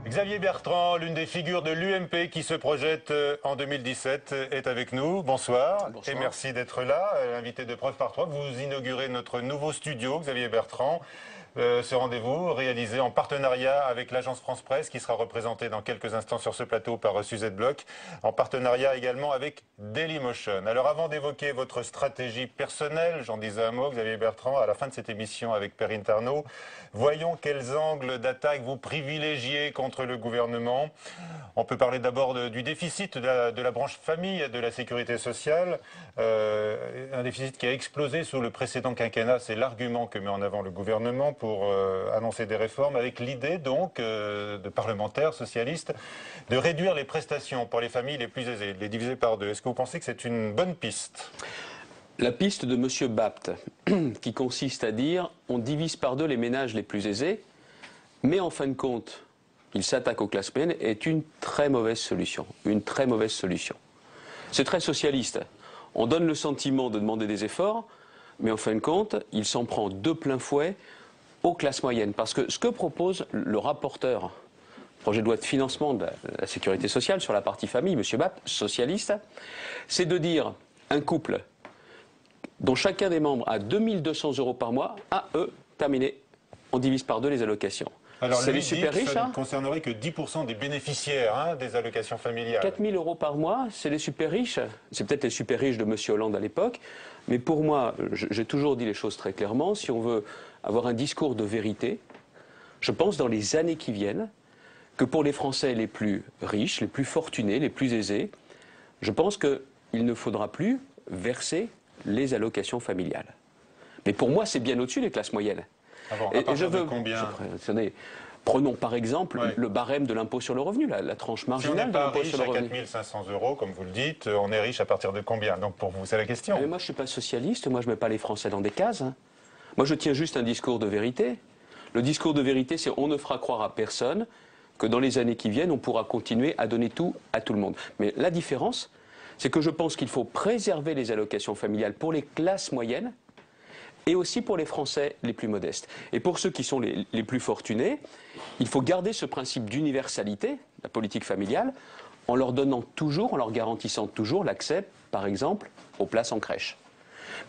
Xavier Bertrand, l'une des figures de l'UMP qui se projette en 2017, est avec nous. Bonsoir. Bonsoir. Et merci d'être là, invité de Preuve par Trois. Vous inaugurez notre nouveau studio, Xavier Bertrand. Ce rendez-vous réalisé en partenariat avec l'agence France Presse qui sera représentée dans quelques instants sur ce plateau par Suzette Bloch, en partenariat également avec Dailymotion. Alors avant d'évoquer votre stratégie personnelle, j'en disais un mot, Xavier Bertrand, à la fin de cette émission avec Perrine Tarnot, voyons quels angles d'attaque vous privilégiez contre le gouvernement. On peut parler d'abord du déficit de la branche famille de la sécurité sociale, un déficit qui a explosé sous le précédent quinquennat, c'est l'argument que met en avant le gouvernement pour annoncer des réformes, avec l'idée donc de parlementaires socialistes de réduire les prestations pour les familles les plus aisées, de les diviser par deux. Est-ce que vous pensez que c'est une bonne piste ? La piste de M. Bapt, qui consiste à dire on divise par deux les ménages les plus aisés, mais en fin de compte, il s'attaque aux classes moyennes, est une très mauvaise solution. Une très mauvaise solution. C'est très socialiste. On donne le sentiment de demander des efforts, mais en fin de compte, il s'en prend de plein fouet aux classes moyennes. Parce que ce que propose le rapporteur, projet de loi de financement de la sécurité sociale sur la partie famille, M. Bapt, socialiste, c'est de dire un couple dont chacun des membres a 2200 € par mois, à eux, terminé, on divise par deux les allocations. Alors c'est lui les super dit que riches, ça ne concernerait que 10% des bénéficiaires des allocations familiales. 4000 € par mois, c'est les super riches. C'est peut-être les super riches de M. Hollande à l'époque. Mais pour moi, j'ai toujours dit les choses très clairement, si on veut avoir un discours de vérité, je pense dans les années qui viennent, que pour les Français les plus riches, les plus fortunés, les plus aisés, je pense qu'il ne faudra plus verser les allocations familiales. Mais pour moi, c'est bien au-dessus des classes moyennes. Ah bon, à partir de combien ? Prenons par exemple le barème de l'impôt sur le revenu, la tranche marginale de l'impôt sur le revenu. Si on n'est pas riche à 4500 €, comme vous le dites, on est riche à partir de combien? Donc pour vous, c'est la question. Mais moi, je ne suis pas socialiste, moi, je ne mets pas les Français dans des cases. Moi, je tiens juste un discours de vérité. Le discours de vérité, c'est on ne fera croire à personne que dans les années qui viennent, on pourra continuer à donner tout à tout le monde. Mais la différence, c'est que je pense qu'il faut préserver les allocations familiales pour les classes moyennes, et aussi pour les Français les plus modestes. Et pour ceux qui sont les plus fortunés, il faut garder ce principe d'universalité, la politique familiale, en leur donnant toujours, en leur garantissant toujours l'accès, par exemple, aux places en crèche.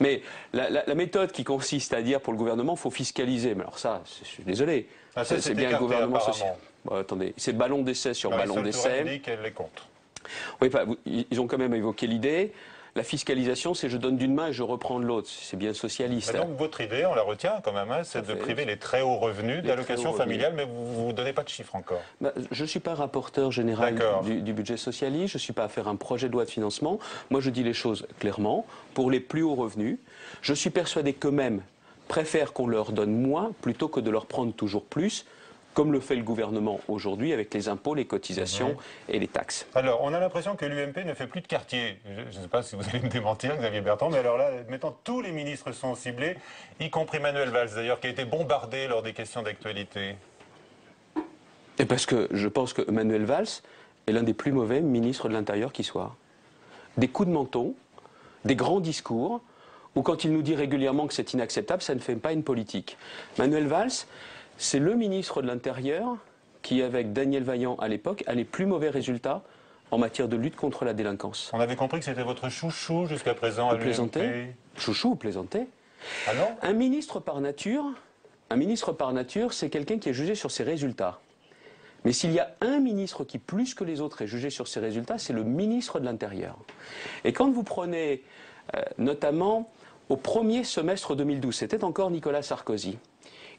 Mais la méthode qui consiste à dire pour le gouvernement, il faut fiscaliser, mais alors ça, je suis désolé, c'est bien le gouvernement social. Bon, attendez, c'est ballon d'essai sur ballon d'essai. Dit qu'elle les compte. Oui, ils ont quand même évoqué l'idée. La fiscalisation, c'est je donne d'une main et je reprends de l'autre. C'est bien socialiste. Donc votre idée, on la retient quand même, c'est de priver les très hauts revenus d'allocations familiales, mais vous ne donnez pas de chiffres encore. Je ne suis pas rapporteur général du budget socialiste, je ne suis pas à faire un projet de loi de financement. Moi, je dis les choses clairement. Pour les plus hauts revenus, je suis persuadé qu'eux-mêmes préfèrent qu'on leur donne moins plutôt que de leur prendre toujours plus, comme le fait le gouvernement aujourd'hui avec les impôts, les cotisations et les taxes. Alors, on a l'impression que l'UMP ne fait plus de quartier. Je ne sais pas si vous allez me démentir, Xavier Bertrand, mais alors là, maintenant, tous les ministres sont ciblés, y compris Manuel Valls, d'ailleurs, qui a été bombardé lors des questions d'actualité. Et parce que je pense que Manuel Valls est l'un des plus mauvais ministres de l'Intérieur qui soit. Des coups de menton, des grands discours, où quand il nous dit régulièrement que c'est inacceptable, ça ne fait pas une politique. Manuel Valls, c'est le ministre de l'Intérieur qui, avec Daniel Vaillant à l'époque, a les plus mauvais résultats en matière de lutte contre la délinquance. On avait compris que c'était votre chouchou jusqu'à présent à l'UMP. Chouchou, vous plaisantez. Ah non ? Un ministre par nature, c'est quelqu'un qui est jugé sur ses résultats. Mais s'il y a un ministre qui, plus que les autres, est jugé sur ses résultats, c'est le ministre de l'Intérieur. Et quand vous prenez, notamment, au premier semestre 2012, c'était encore Nicolas Sarkozy,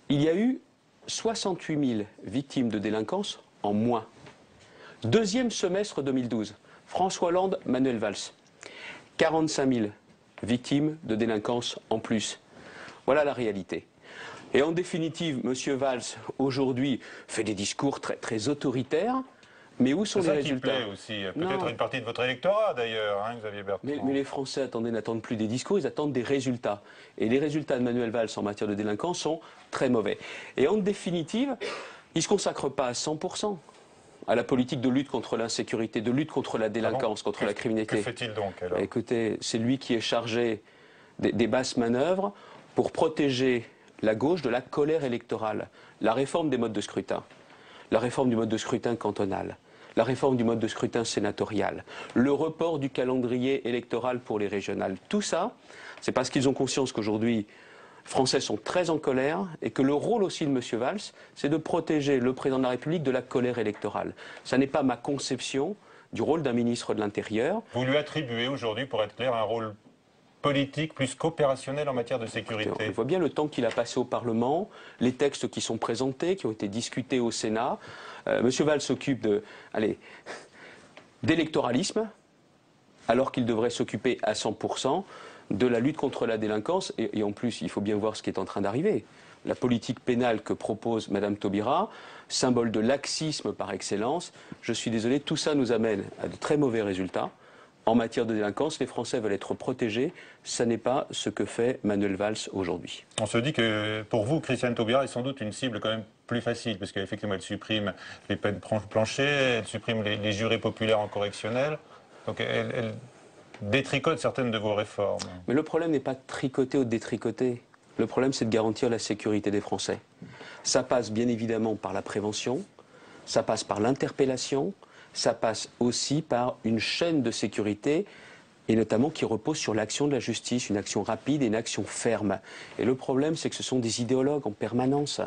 il y a eu 68 000 victimes de délinquance en moins. Deuxième semestre 2012, François Hollande, Manuel Valls, 45 000 victimes de délinquance en plus. Voilà la réalité. Et en définitive, M. Valls, aujourd'hui, fait des discours très, très autoritaires, mais où sont les résultats ? C'est ça qui plaît aussi. Peut-être une partie de votre électorat, d'ailleurs, Xavier Bertrand. Mais les Français, attendez, n'attendent plus des discours, ils attendent des résultats. Et les résultats de Manuel Valls en matière de délinquance sont très mauvais. Et en définitive, il ne se consacre pas à 100% à la politique de lutte contre l'insécurité, de lutte contre la délinquance, contre la criminalité. Que fait-il donc, alors ? Écoutez, c'est lui qui est chargé des basses manœuvres pour protéger la gauche de la colère électorale, la réforme des modes de scrutin. la réforme du mode de scrutin cantonal, la réforme du mode de scrutin sénatorial, le report du calendrier électoral pour les régionales. Tout ça, c'est parce qu'ils ont conscience qu'aujourd'hui, les Français sont très en colère et que le rôle aussi de M. Valls, c'est de protéger le président de la République de la colère électorale. Ça n'est pas ma conception du rôle d'un ministre de l'Intérieur. Vous lui attribuez aujourd'hui, pour être clair, un rôle politique plus qu'opérationnel en matière de sécurité. On voit bien le temps qu'il a passé au Parlement, les textes qui sont présentés, qui ont été discutés au Sénat. M. Valls s'occupe d'électoralisme, alors qu'il devrait s'occuper à 100% de la lutte contre la délinquance. Et en plus, il faut bien voir ce qui est en train d'arriver. La politique pénale que propose Mme Taubira, symbole de laxisme par excellence, je suis désolé, tout ça nous amène à de très mauvais résultats. En matière de délinquance, les Français veulent être protégés. Ça n'est pas ce que fait Manuel Valls aujourd'hui. On se dit que pour vous, Christiane Taubira est sans doute une cible quand même plus facile, parce qu'effectivement, elle supprime les peines planchées, elle supprime les jurés populaires en correctionnel. Donc elle détricote certaines de vos réformes. Mais le problème n'est pas de tricoter ou de détricoter. Le problème, c'est de garantir la sécurité des Français. Ça passe bien évidemment par la prévention, ça passe par l'interpellation, ça passe aussi par une chaîne de sécurité, et notamment qui repose sur l'action de la justice, une action rapide et une action ferme. Et le problème, c'est que ce sont des idéologues en permanence.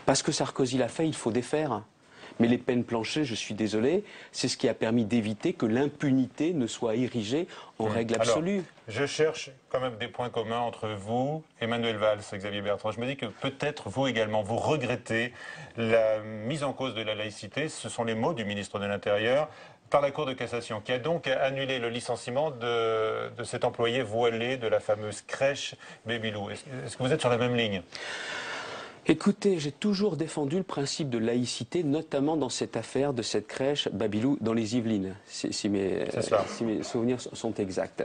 Parce que Sarkozy l'a fait, il faut défaire. Mais les peines planchées, je suis désolé, c'est ce qui a permis d'éviter que l'impunité ne soit érigée en règle absolue. Alors, je cherche quand même des points communs entre vous et Manuel Valls, Xavier Bertrand. Je me dis que peut-être vous également, vous regrettez la mise en cause de la laïcité, ce sont les mots du ministre de l'Intérieur, par la Cour de cassation, qui a donc annulé le licenciement de cet employé voilé de la fameuse crèche Babylou. Est-ce que vous êtes sur la même ligne ? Écoutez, j'ai toujours défendu le principe de laïcité, notamment dans cette affaire de cette crèche Babylou dans les Yvelines, si mes souvenirs sont exacts.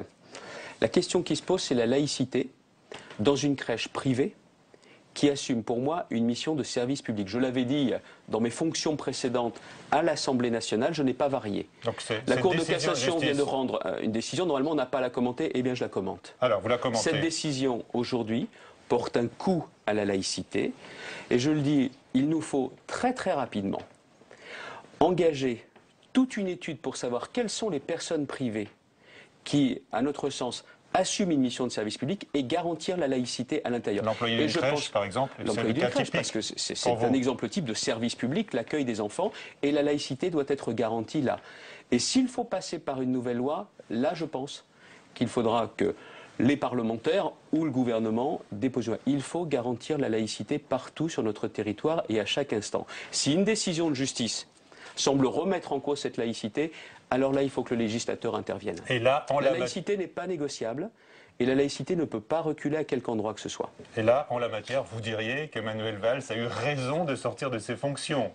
La question qui se pose, c'est la laïcité dans une crèche privée qui assume pour moi une mission de service public. Je l'avais dit dans mes fonctions précédentes à l'Assemblée nationale, je n'ai pas varié. Donc la Cour de cassation vient de rendre une décision, normalement on n'a pas à la commenter, eh bien je la commente. Alors vous la commentez. Cette décision aujourd'hui porte un coup à la laïcité. Et je le dis, il nous faut très très rapidement engager toute une étude pour savoir quelles sont les personnes privées qui, à notre sens, assument une mission de service public et garantir la laïcité à l'intérieur. L'employé d'une crèche, par exemple, l'employé d'une crèche, parce que c'est un exemple type de service public, l'accueil des enfants, et la laïcité doit être garantie là. Et s'il faut passer par une nouvelle loi, là je pense qu'il faudra que les parlementaires ou le gouvernement déposent. Il faut garantir la laïcité partout sur notre territoire et à chaque instant. Si une décision de justice semble remettre en cause cette laïcité, alors là, il faut que le législateur intervienne. Et là, la laïcité n'est pas négociable et la laïcité ne peut pas reculer à quelque endroit que ce soit. Et là, en la matière, vous diriez que Manuel Valls a eu raison de sortir de ses fonctions.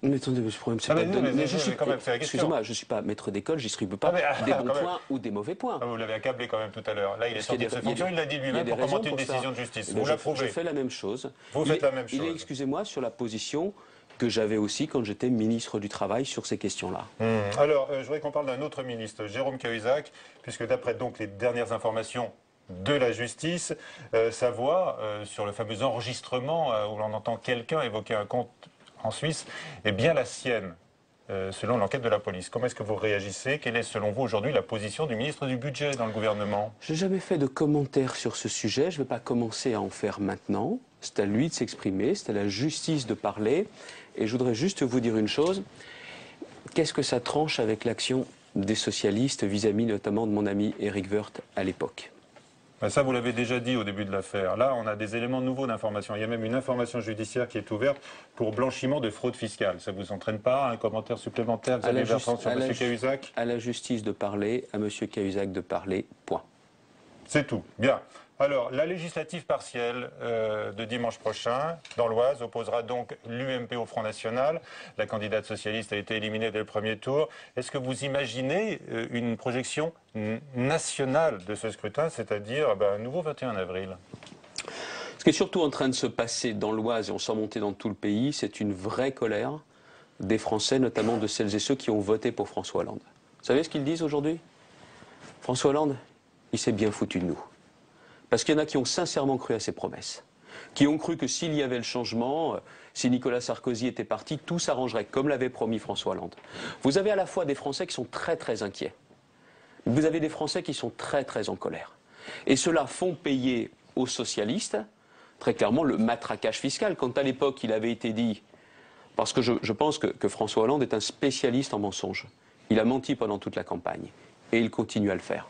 Mais attendez, ce problème, c'est excusez-moi, je ne suis pas maître d'école, je ne distribue pas des bons points ou des mauvais points. Vous l'avez accablé quand même tout à l'heure. Là, il est sorti de ses fonctions, il l'a dit lui-même pour commenter une décision de justice. Vous l'approuvez. Je fais la même chose. Vous faites la même chose. Il est, excusez-moi, sur la position que j'avais aussi quand j'étais ministre du Travail sur ces questions-là. Alors, je voudrais qu'on parle d'un autre ministre, Jérôme Cahuzac, puisque d'après donc les dernières informations de la justice, sa voix sur le fameux enregistrement où l'on entend quelqu'un évoquer un compte en Suisse est bien la sienne, selon l'enquête de la police. Comment est-ce que vous réagissez? Quelle est, selon vous, aujourd'hui, la position du ministre du Budget dans le gouvernement? Je n'ai jamais fait de commentaires sur ce sujet. Je ne vais pas commencer à en faire maintenant. C'est à lui de s'exprimer, c'est à la justice de parler. Et je voudrais juste vous dire une chose. Qu'est-ce que ça tranche avec l'action des socialistes vis-à-vis notamment de mon ami Éric Woerth à l'époque? Ça, vous l'avez déjà dit au début de l'affaire. Là, on a des éléments nouveaux d'information. Il y a même une information judiciaire qui est ouverte pour blanchiment de fraude fiscale. Ça ne vous entraîne pas un commentaire supplémentaire, Xavier Bertrand, sur M. Cahuzac? À la justice de parler, à M. Cahuzac de parler, point. C'est tout. Bien. Alors, la législative partielle de dimanche prochain, dans l'Oise, opposera donc l'UMP au Front National. La candidate socialiste a été éliminée dès le premier tour. Est-ce que vous imaginez une projection nationale de ce scrutin, c'est-à-dire un nouveau 21 avril? Ce qui est surtout en train de se passer dans l'Oise, et on sent monter dans tout le pays, c'est une vraie colère des Français, notamment de celles et ceux qui ont voté pour François Hollande. Vous savez ce qu'ils disent aujourd'hui? François Hollande, il s'est bien foutu de nous. Parce qu'il y en a qui ont sincèrement cru à ses promesses. qui ont cru que s'il y avait le changement, si Nicolas Sarkozy était parti, tout s'arrangerait, comme l'avait promis François Hollande. Vous avez à la fois des Français qui sont très très inquiets, vous avez des Français qui sont très très en colère. Et ceux-là font payer aux socialistes, très clairement, le matraquage fiscal. Quand à l'époque il avait été dit, parce que je pense que François Hollande est un spécialiste en mensonges, il a menti pendant toute la campagne, et il continue à le faire.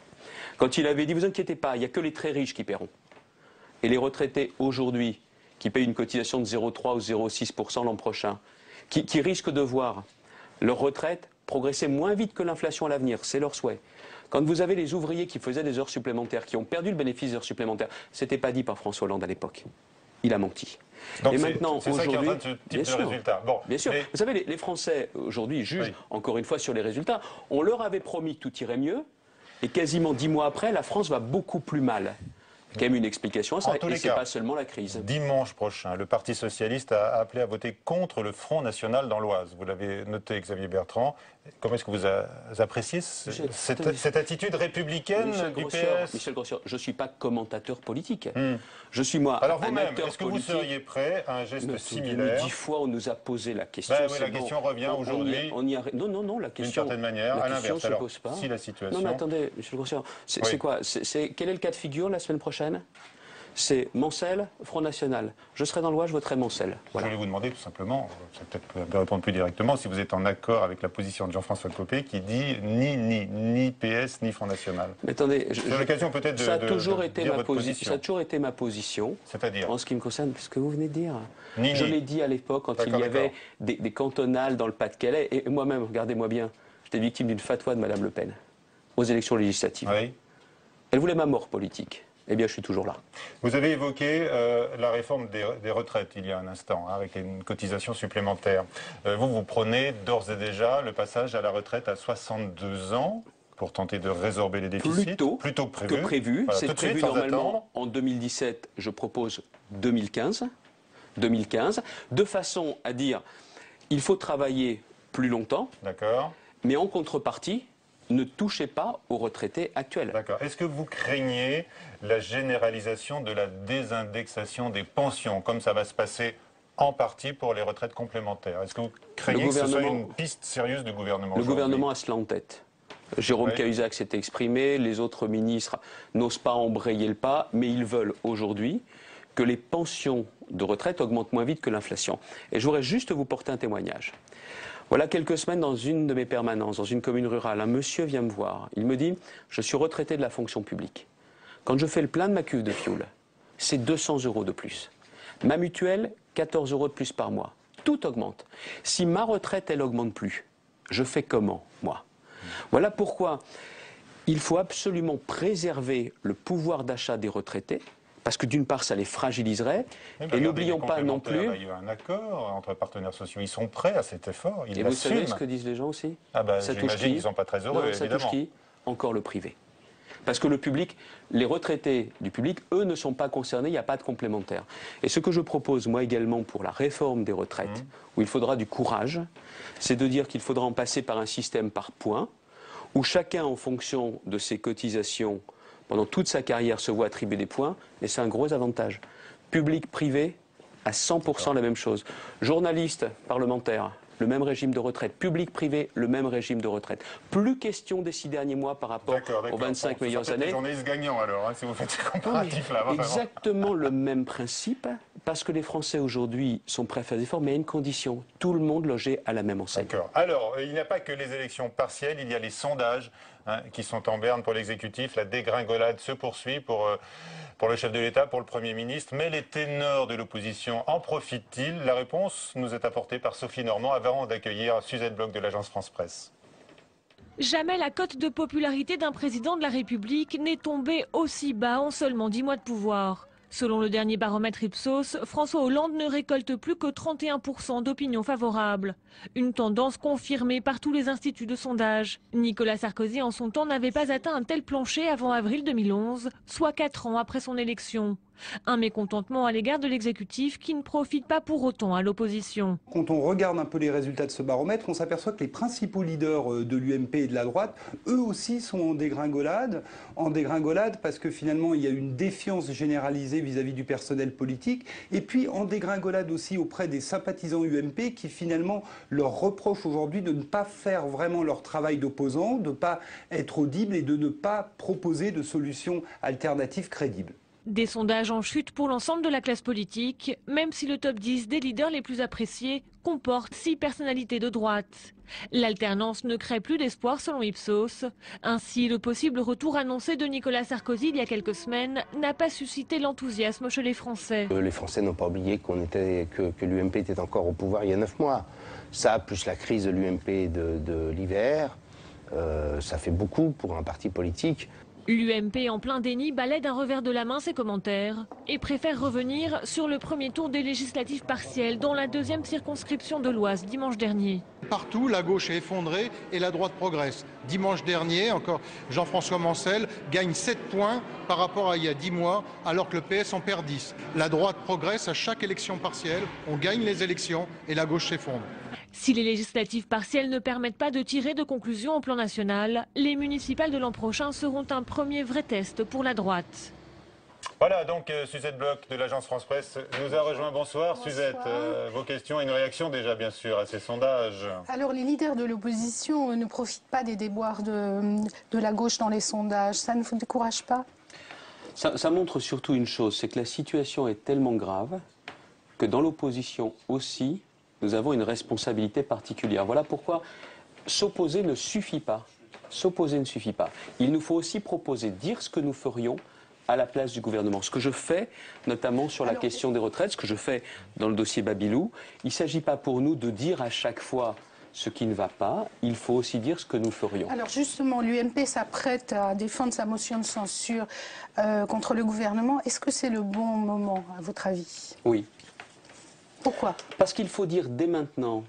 Quand il avait dit, vous inquiétez pas, il n'y a que les très riches qui paieront. Et les retraités aujourd'hui, qui payent une cotisation de 0,3 ou 0,6% l'an prochain, qui risquent de voir leur retraite progresser moins vite que l'inflation à l'avenir, c'est leur souhait. Quand vous avez les ouvriers qui faisaient des heures supplémentaires, qui ont perdu le bénéfice des heures supplémentaires, ce n'était pas dit par François Hollande à l'époque. Il a menti. Donc et maintenant, aujourd'hui, bien sûr, bon, bien sûr. Vous savez, les Français aujourd'hui jugent, encore une fois, sur les résultats. On leur avait promis que tout irait mieux, et quasiment 10 mois après, la France va beaucoup plus mal. Il y a quand même une explication à ça, et ce n'est pas seulement la crise. Dimanche prochain, le Parti socialiste a appelé à voter contre le Front national dans l'Oise. Vous l'avez noté, Xavier Bertrand. Comment est-ce que vous appréciez cette attitude républicaine du PS? Michel Grossière, je ne suis pas commentateur politique. Je suis, moi, alors un vous-même, acteur est-ce que politique. vous seriez prêt à un geste similaire? 10 fois, on nous a posé la question. Oui, la question revient aujourd'hui. Non, la question. D'une certaine manière, à l'inverse. Ne se pose pas. Si la situation. Non, mais attendez, Michel Grossière, c'est quoi? Quel est le cas de figure la semaine prochaine? C'est Mancel, Front National. Je serai dans l'Oise, je voterai Mancel. Voilà. Je voulais vous demander tout simplement, c'est peut-être répondre plus directement, si vous êtes en accord avec la position de Jean-François Copé qui dit ni PS ni Front National. Mais attendez, l'occasion peut-être ça a toujours été dire ma votre position. Ça a toujours été ma position. C'est-à-dire en ce qui me concerne, ce que vous venez de dire. Ni. Je l'ai dit à l'époque quand il y avait des cantonales dans le Pas-de-Calais, et moi-même, regardez-moi bien, j'étais victime d'une fatwa de Mme Le Pen aux élections législatives. Oui. Elle voulait ma mort politique. Eh bien, je suis toujours là. Vous avez évoqué la réforme des retraites il y a un instant, avec une cotisation supplémentaire. Vous prenez d'ores et déjà le passage à la retraite à 62 ans pour tenter de résorber les déficits. Plutôt que prévu. Voilà, c'est prévu normalement en 2017. Je propose 2015, de façon à dire il faut travailler plus longtemps. D'accord. Mais en contrepartie, ne touchez pas aux retraités actuels. D'accord. Est-ce que vous craignez la généralisation de la désindexation des pensions, comme ça va se passer en partie pour les retraites complémentaires? Est-ce que vous craignez que ce soit une piste sérieuse du gouvernement? Le gouvernement a cela en tête. Jérôme Cahuzac s'est exprimé, les autres ministres n'osent pas embrayer le pas, mais ils veulent aujourd'hui que les pensions de retraite augmentent moins vite que l'inflation. Et je voudrais juste vous porter un témoignage. Voilà quelques semaines, dans une de mes permanences, dans une commune rurale, un monsieur vient me voir. Il me dit « Je suis retraité de la fonction publique. Quand je fais le plein de ma cuve de fioul, c'est 200 € de plus. Ma mutuelle, 14 € de plus par mois. Tout augmente. Si ma retraite, elle augmente plus, je fais comment, moi ?» Voilà pourquoi il faut absolument préserver le pouvoir d'achat des retraités, parce que d'une part, ça les fragiliserait, et n'oublions pas non plus... Il y a eu un accord entre partenaires sociaux, ils sont prêts à cet effort, ils l'assument. Et vous savez ce que disent les gens aussi? J'imagine qu'ils ne sont pas très heureux, non, ça touche qui? Encore le privé. Parce que le public, les retraités du public, eux, ne sont pas concernés, il n'y a pas de complémentaire. Et ce que je propose, moi également, pour la réforme des retraites, où il faudra du courage, c'est de dire qu'il faudra en passer par un système par points, où chacun, en fonction de ses cotisations, pendant toute sa carrière, se voit attribuer des points, et c'est un gros avantage. Public-privé, à 100% la même chose. Journalistes, parlementaires, le même régime de retraite. Public-privé, le même régime de retraite. Plus question des 6 derniers mois par rapport aux 25 meilleures années. Les journalistes gagnants alors, si vous faites ces comparatifs-là. Exactement le même principe, parce que les Français aujourd'hui sont prêts à faire des efforts, mais à une condition, tout le monde logé à la même enseigne. D'accord. Alors, il n'y a pas que les élections partielles, il y a les sondages qui sont en berne pour l'exécutif. La dégringolade se poursuit pour le chef de l'État, pour le Premier ministre. Mais les ténors de l'opposition en profitent-ils? La réponse nous est apportée par Sophie Normand avant d'accueillir Suzette Bloch de l'agence France-Presse. Jamais la cote de popularité d'un président de la République n'est tombée aussi bas en seulement 10 mois de pouvoir. Selon le dernier baromètre Ipsos, François Hollande ne récolte plus que 31% d'opinion favorable. Une tendance confirmée par tous les instituts de sondage. Nicolas Sarkozy, en son temps, n'avait pas atteint un tel plancher avant avril 2011, soit 4 ans après son élection. Un mécontentement à l'égard de l'exécutif qui ne profite pas pour autant à l'opposition. Quand on regarde un peu les résultats de ce baromètre, on s'aperçoit que les principaux leaders de l'UMP et de la droite, eux aussi sont en dégringolade parce que finalement il y a une défiance généralisée vis-à-vis du personnel politique, et puis en dégringolade aussi auprès des sympathisants UMP qui finalement leur reprochent aujourd'hui de ne pas faire vraiment leur travail d'opposant, de ne pas être audibles et de ne pas proposer de solutions alternatives crédibles. Des sondages en chute pour l'ensemble de la classe politique, même si le top 10 des leaders les plus appréciés comporte 6 personnalités de droite. L'alternance ne crée plus d'espoir selon Ipsos. Ainsi, le possible retour annoncé de Nicolas Sarkozy il y a quelques semaines n'a pas suscité l'enthousiasme chez les Français. Les Français n'ont pas oublié que l'UMP était encore au pouvoir il y a 9 mois. Ça, plus la crise de l'UMP de l'hiver, ça fait beaucoup pour un parti politique. L'UMP en plein déni balaie d'un revers de la main ses commentaires et préfère revenir sur le premier tour des législatives partielles dans la deuxième circonscription de l'Oise dimanche dernier. Partout, la gauche est effondrée et la droite progresse. Dimanche dernier, encore Jean-François Mancel gagne 7 points par rapport à il y a 10 mois, alors que le PS en perd 10. La droite progresse à chaque élection partielle, on gagne les élections et la gauche s'effondre. Si les législatives partielles ne permettent pas de tirer de conclusions au plan national, les municipales de l'an prochain seront un premier vrai test pour la droite. Voilà, donc Suzette Bloch de l'agence France-Presse nous a rejoint. Bonsoir. Suzette, vos questions et une réaction déjà bien sûr à ces sondages. Alors les leaders de l'opposition ne profitent pas des déboires de la gauche dans les sondages. Ça ne vous décourage pas? Ça montre surtout une chose, c'est que la situation est tellement grave que dans l'opposition aussi, nous avons une responsabilité particulière. Voilà pourquoi s'opposer ne suffit pas. S'opposer ne suffit pas. Il nous faut aussi proposer, dire ce que nous ferions à la place du gouvernement. Ce que je fais, notamment sur la question des retraites, ce que je fais dans le dossier Babilou, il ne s'agit pas pour nous de dire à chaque fois ce qui ne va pas, il faut aussi dire ce que nous ferions. Alors justement, l'UMP s'apprête à défendre sa motion de censure contre le gouvernement. Est-ce que c'est le bon moment, à votre avis? Oui. Pourquoi? Parce qu'il faut dire dès maintenant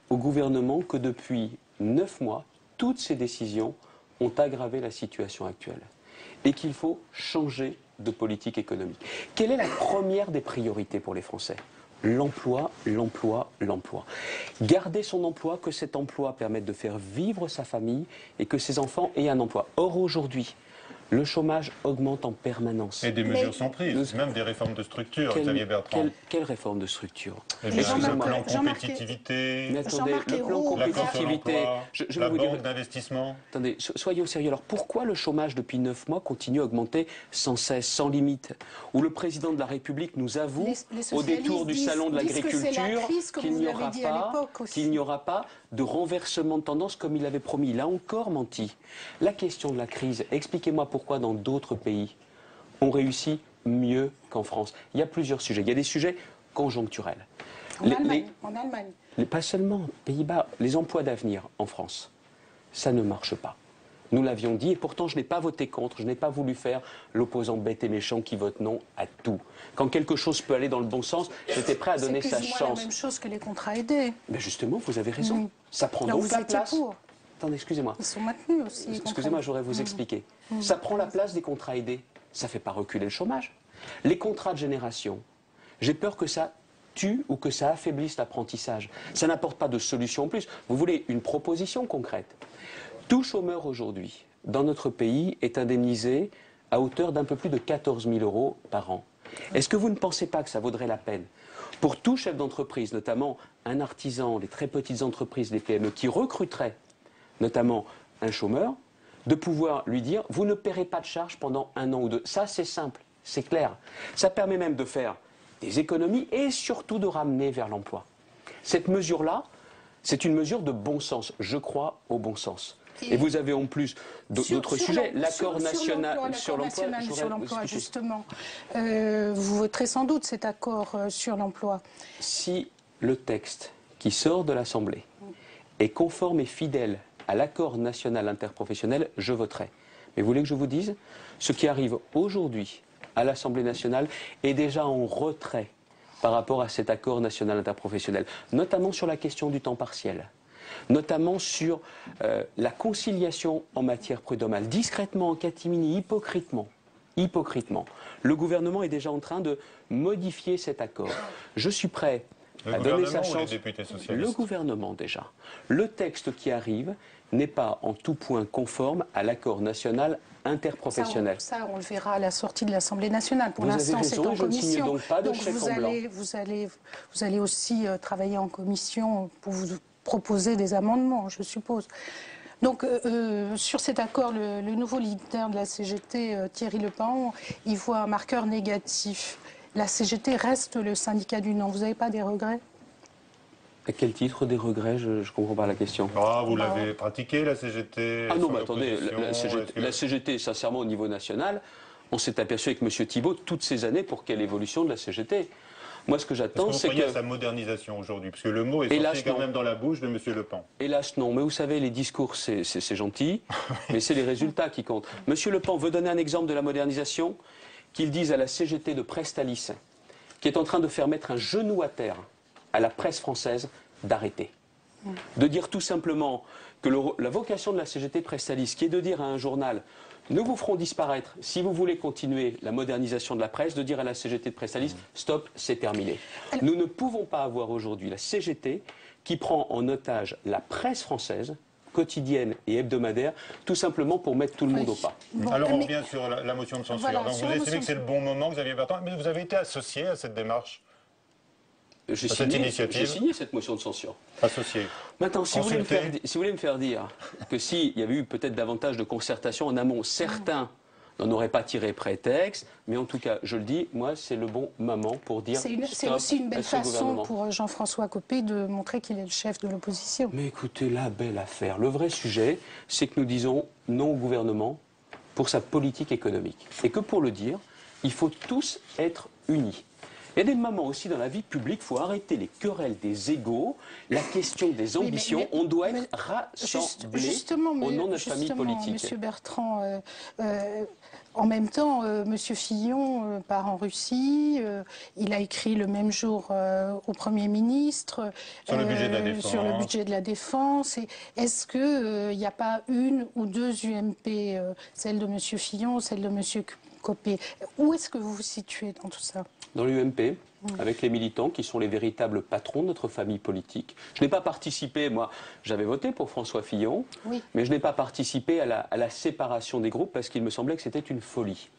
au gouvernement que depuis 9 mois, toutes ces décisions ont aggravé la situation actuelle et qu'il faut changer de politique économique. Quelle est la première des priorités pour les Français? L'emploi, l'emploi, l'emploi. Garder son emploi, que cet emploi permette de faire vivre sa famille et que ses enfants aient un emploi. Or aujourd'hui, le chômage augmente en permanence. Et des mesures sont prises, même des réformes de structure, Xavier Bertrand. Quelle réforme de structure? Le plan compétitivité, mais attendez, le plan compétitivité, je la vais vous dire, banque d'investissement. Attendez, soyez au sérieux. Alors pourquoi le chômage depuis 9 mois continue à augmenter sans cesse, sans limite? Où le président de la République nous avoue, au détour du salon de l'agriculture, qu'il n'y aura pas de renversement de tendance comme il avait promis. Il a encore menti. La question de la crise, expliquez-moi pourquoi dans d'autres pays on réussit mieux qu'en France. Il y a plusieurs sujets. Il y a des sujets conjoncturels. En Allemagne. Pas seulement, Pays-Bas, les emplois d'avenir en France, ça ne marche pas. Nous l'avions dit et pourtant je n'ai pas voté contre, je n'ai pas voulu faire l'opposant bête et méchant qui vote non à tout. Quand quelque chose peut aller dans le bon sens, j'étais prêt à donner sa chance. C'est la même chose que les contrats aidés. Mais justement, vous avez raison. Ça prend donc la place. Attendez, excusez-moi. Ils sont maintenus aussi. Excusez-moi, j'aurais vous expliquer. Ça prend la place des contrats aidés. Ça ne fait pas reculer le chômage. Les contrats de génération, j'ai peur que ça tue ou que ça affaiblisse l'apprentissage. Ça n'apporte pas de solution en plus. Vous voulez une proposition concrète? Tout chômeur aujourd'hui, dans notre pays, est indemnisé à hauteur d'un peu plus de 14 000 € par an. Est-ce que vous ne pensez pas que ça vaudrait la peine pour tout chef d'entreprise, notamment un artisan, les très petites entreprises, les PME, qui recruteraient notamment un chômeur, de pouvoir lui dire « vous ne paierez pas de charges pendant 1 an ou 2 ». Ça, c'est simple, c'est clair. Ça permet même de faire des économies et surtout de ramener vers l'emploi. Cette mesure-là, c'est une mesure de bon sens. Je crois au bon sens. Et vous avez en plus d'autres sujets. L'accord national sur l'emploi, justement. Vous voterez sans doute cet accord sur l'emploi. Si le texte qui sort de l'Assemblée est conforme et fidèle à l'accord national interprofessionnel, je voterai. Mais vous voulez que je vous dise, ce qui arrive aujourd'hui à l'Assemblée nationale est déjà en retrait par rapport à cet accord national interprofessionnel, notamment sur la question du temps partiel, notamment sur la conciliation en matière prud'homale, discrètement, en catimini, hypocritement, hypocritement. Le gouvernement est déjà en train de modifier cet accord. Je suis prêt à donner sa chance. Ou les députés socialistes ? Le gouvernement déjà. Le texte qui arrive n'est pas en tout point conforme à l'accord national interprofessionnel. Ça, on le verra à la sortie de l'Assemblée nationale. Pour Vous avez l'instant, c'est raison, en je ne signe commission. donc pas de chèque en blanc. Vous allez aussi travailler en commission pour vous proposer des amendements, je suppose. Donc, sur cet accord, le nouveau leader de la CGT, Thierry Lepant, il voit un marqueur négatif. La CGT reste le syndicat du non. Vous n'avez pas des regrets ? À quel titre des regrets? Je ne comprends pas la question. Ah, vous l'avez pratiqué, la CGT? Ah non, mais attendez, la CGT, sincèrement, au niveau national, on s'est aperçu avec M. Thibault toutes ces années pour quelle évolution de la CGT. Moi, ce que j'attends, c'est que... sa modernisation aujourd'hui, parce que le mot est sorti quand même dans la bouche de M. Lepant. Hélas, non. Mais vous savez, les discours, c'est gentil, mais c'est les résultats qui comptent. M. Lepant veut donner un exemple de la modernisation, qu'il dise à la CGT de Prestalis, qui est en train de faire mettre un genou à terre à la presse française, d'arrêter. De dire tout simplement que la vocation de la CGT Prestalis, qui est de dire à un journal, nous vous ferons disparaître, si vous voulez continuer la modernisation de la presse, de dire à la CGT de Prestalis, stop, c'est terminé. Nous ne pouvons pas avoir aujourd'hui la CGT qui prend en otage la presse française, quotidienne et hebdomadaire, tout simplement pour mettre tout le monde au pas. Bon, alors on revient sur la motion de censure. Voilà, donc vous estimez que c'est le bon moment, Xavier Bertrand, mais vous avez été associé à cette démarche? J'ai signé cette motion de censure. Associé. Maintenant, si vous voulez me faire dire que s'il y avait eu peut-être davantage de concertation en amont, certains n'en auraient pas tiré prétexte, mais en tout cas, je le dis, moi, c'est le bon moment pour dire c'est aussi une belle façon pour Jean-François Copé de montrer qu'il est le chef de l'opposition. Mais écoutez, la belle affaire. Le vrai sujet, c'est que nous disons non au gouvernement pour sa politique économique. Et que pour le dire, il faut tous être unis. Il y a des moments aussi dans la vie publique, il faut arrêter les querelles des égos, la question des ambitions. On doit être rassemblés au nom de notre famille politique. Monsieur Bertrand, en même temps, Monsieur Fillon part en Russie. Il a écrit le même jour au Premier ministre sur le budget de la défense. Sur le budget de la défense. Est-ce qu'il n'y a pas une ou deux UMP, celle de Monsieur Fillon, celle de Monsieur Copé? Où est-ce que vous vous situez dans tout ça? Dans l'UMP, avec les militants qui sont les véritables patrons de notre famille politique. Je n'ai pas participé, moi, j'avais voté pour François Fillon, mais je n'ai pas participé à la séparation des groupes parce qu'il me semblait que c'était une folie.